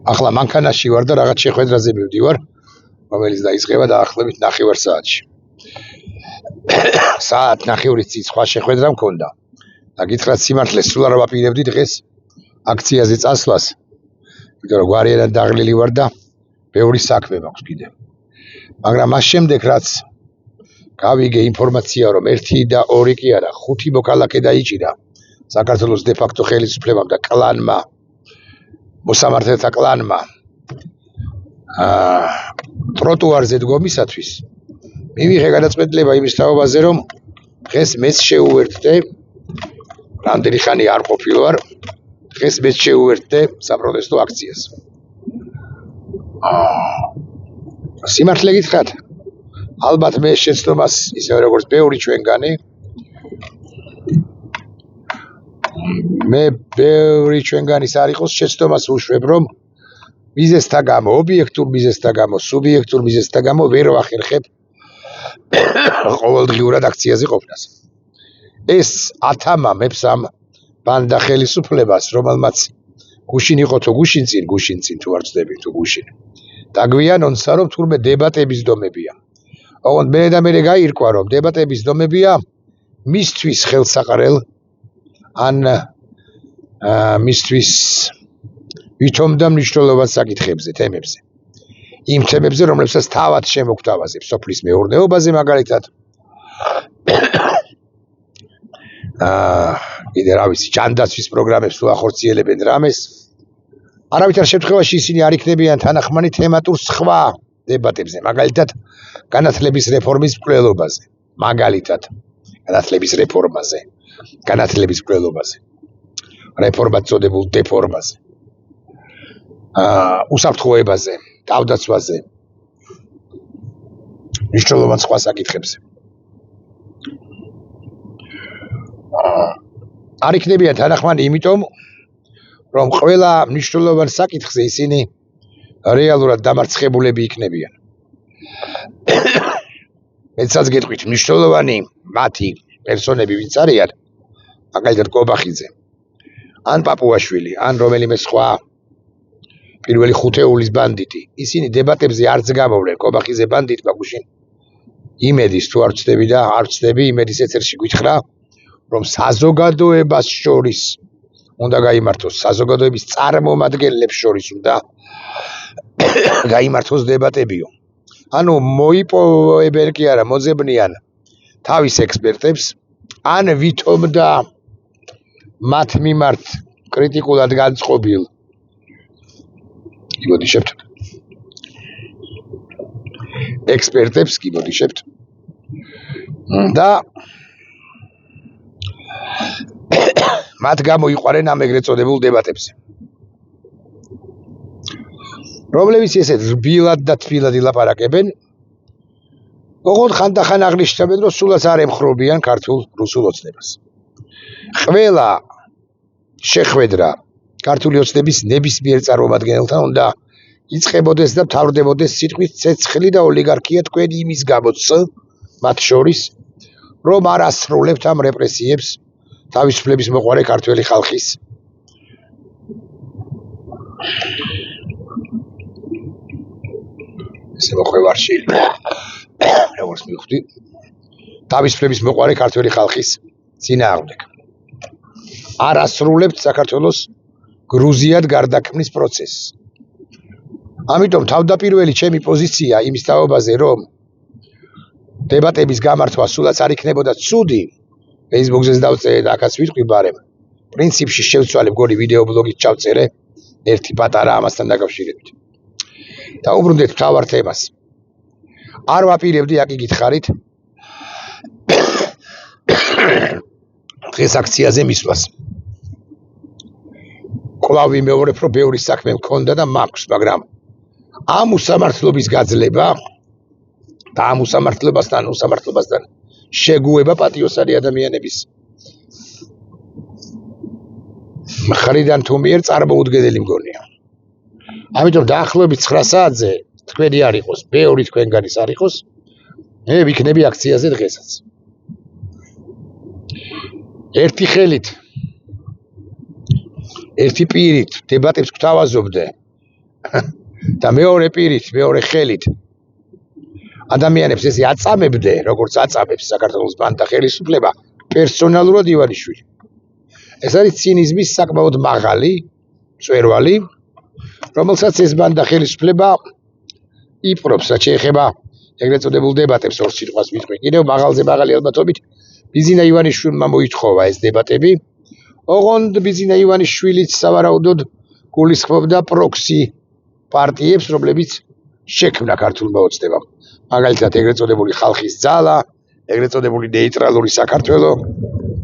ახლა მანქანაში ვარ და რაღაც შეხვედრაზე მივდივარ, რომელიც დაიწყება დაახლოებით 9 საათში. საათ 9 წინ სხვა შეხვედრა მქონდა. და გითხრათ სიმართლეს სულ არ ვაპირებდი დღეს აქციაზე წასვლას. იმიტომ რომ გვარიანად დაღლილი ვარ და ბევრი საქმე მაქვს კიდე. მაგრამ მას შემდეგ რაც გავიგე ინფორმაცია რომ 1 და 2 კი არა 5 მოქალაქე დაიჭირა საქართველოს დე ფაქტო ხელისუფლებამ და კლანმა მოსამართლეთა კლანმა ტროტუარზე დგომისათვის მივიღე გადაწყვეტილება იმის თაობაზე რომ დღეს მეც შეუერთდე რამდენი ხანი არ ყოფილვარ დღეს მეც შეუერთდე საპროტესტო აქციას. სიმართლე გითხრათ ალბათ მე შეცდომას ისე როგორც ბევრი ჩვენგანი მე ბევრი ჩვენგანის არ იყოს შეცდომას უშვებ რომ მიზეზთა გამო ობიექტურ მიზეზთა გამო სუბიექტურ მიზეზთა გამო ვერ ვახერხებ ყოველდღიურად აქციაზე ყოფნას. ეს ათამა მეფსამ ბანდა ხელისუფლებას რომელმაც გუშინ იყო თუ გუშინ წინ თუ არ ვწდები თუ გუშინ დაგვიანონსა რომ თურმე დებატების დომებია. ოღონდ მე გაირკვა რომ დებატების დომებია მისთვის ხელსაყრელ ან მისთვის ვითომ და მნიშვნელოვან საკითხებზე, თემებზე. იმ თემებზე, რომლებსაც თავად შემოგთავაზებს სოფლის მეურნეობაზე მაგალითად. კიდე რა ვიცი, ჯანდაცვის პროგრამებს თუ ახორციელებენ რამეს. არავითარ შემთხვევაში ისინი არ იქნებიან თანახმანი თემატურ სხვა დებატებზე, მაგალითად განათლების რეფორმის მკვლელობაზე, მაგალითად განათლების რეფორმაზე, განათლების მკვლელობაზე, რეფორმად წოდებულ დეფორმაზე, უსაფრთხოებაზე, თავდაცვაზე, მნიშვნელოვან სხვა საკითხებზე. არ იქნებიან თანახმანი იმიტომ, რომ ყველა მნიშვნელოვან საკითხზე ისინი რეალურად დამარცხებულები იქნებიან. მეცაც გეტყვით მნიშვნელოვანი მათი პერსონები ვინც არიან, მაგალითად კობახიძე, ან პაპუაშვილი, ან რომელიმე სხვა პირველი ხუთეულის ბანდიტი, ისინი დებატებზე არც გამოვლენ. კობახიძე ბანდიტმა გუშინ იმედის თუ არ ვწდები და არ ვწდები იმედის ეთერში გითხრა, რომ საზოგადოებას შორის უნდა გაიმართოს, საზოგადოების წარმომადგენლებს შორის უნდა გაიმართოს დებატებიო. ანუ მოიპოვებენ კი არა, მოძებნიან თავის ექსპერტებს, ან ვითომ და მათ მიმართ კრიტიკულად განწყობილ გიბოდიშებთ ექსპერტებს გიბოდიშებთ და მათ გამოიყვანენ ამ ეგრეთ წოდებულ დებატებზე. რომლებიც ესეთ რბილად და თბილად ილაპარაკებენ, ოღონდ ხანდახან აღნიშნავენ, რომ სულაც არ ემხრობიან ქართულ რუსულ ოცნებას. ყველა შეხვედრა ქართული ოცნების ნებისმიერ წარმომადგენელთან უნდა იწყებოდეს და მთავრდებოდეს სიტყვით ცეცხლი და ოლიგარქია თქვენ იმის გამოც მათ შორის, რომ არ ასრულებთ ამ რეპრესიებს თავისუფლების მოყვარე ქართველი ხალხის ესე მოყვევარში როგორც მივხვდი თავისუფლების მოყვარე ქართველი ხალხის წინააღმდეგ. არ ასრულებთ საქართველოს გრუზიად გარდაქმნის პროცესს. ამიტომ თავდაპირველი ჩემი პოზიცია იმის თაობაზე, რომ დებატების გამართვა სულაც არ იქნებოდა ცუდი, Facebook-ზე დავწერე და აქაც ვიტყვი ბარემ. პრინციპში შევცვალე მგონი ვიდეო ბლოგით ჩავწერე ერთი პატარა ამასთან დაკავშირებით. დაუბრუნდეთ მთავარ თემას. არ ვაპირებდი აკი გითხარით დღეს აქციაზე მისვლას. კვლავ ვიმეორებ, რომ ბევრი საქმე მქონდა და მაქვს, მაგრამ ამ უსამართლობის გაძლება და ამ უსამართლობასთან შეგუება პატიოსანი ადამიანების მხრიდან თუ მიერ წარმოუდგენელი მგონია. ამიტომ დაახლოებით 9 საათზე თქვენი არ იყოს, ბევრი თქვენგანის არ იყოს, მე ვიქნები აქციაზე დღესაც. ერთი ხელით ერთი პირით დებატებს გვთავაზობდე და მეორე პირით, მეორე ხელით ადამიანებს ესე აწამებდნენ, როგორც აწამებს საქართველოს ბანდა ხელისუფლება, პერსონალურად ივანიშვილი. ეს არის ცინიზმის საკმაოდ მაღალი მწვერვალი, რომელსაც ეს ბანდა ხელისუფლება იპყრობს, რაც შეეხება ეგრეთ წოდებულ დებატებს, ორ სიტყვას ვიტყვი. კიდევ მაღალზე მაღალი ალბათობით ბიზინა ივანიშვილმა მოითხოვა ეს დებატები. ოღონდ ბიზინა ივანიშვილიც სავარაუდოდ გულისხმობდა პროქსი პარტიებს, რომლებიც შექმნა ქართულმა ოცნებამ. მაგალითად, ეგრეთ წოდებული ხალხის ძალა, ეგრეთ წოდებული ნეიტრალური საქართველო,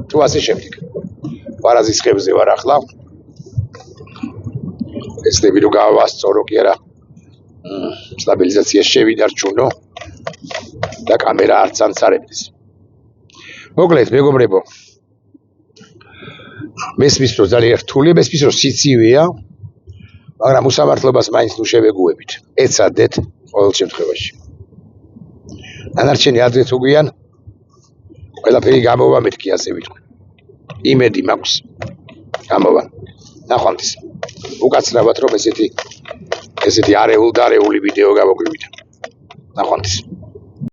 თუ ასე შემდეგ. ვარაზის ხევზე ვარ ახლა. ეცდები რომ გავასწორო კი არა. სტაბილიზაცია შევიდარჩუნო და კამერა არც ამცარებდეს. მოკლედ, მეგობრებო, მესმის რომ ძალიან რთულია, მესმის რომ სიცივეა, მაგრამ უსამართლობას მაინც ნუ შევეგუებით. ეცადეთ ყოველ შემთხვევაში. დანარჩენი ადრე თუ გვიან, ყველაფერი გამოვა მეთქი ასე ვიტყვი. იმედი მაქვს. გამოვა. ნახვამდის. უკაცრავად რომ ესეთი არეულ-დარეული ვიდეო გამოგვივიდა. ნახვამდის.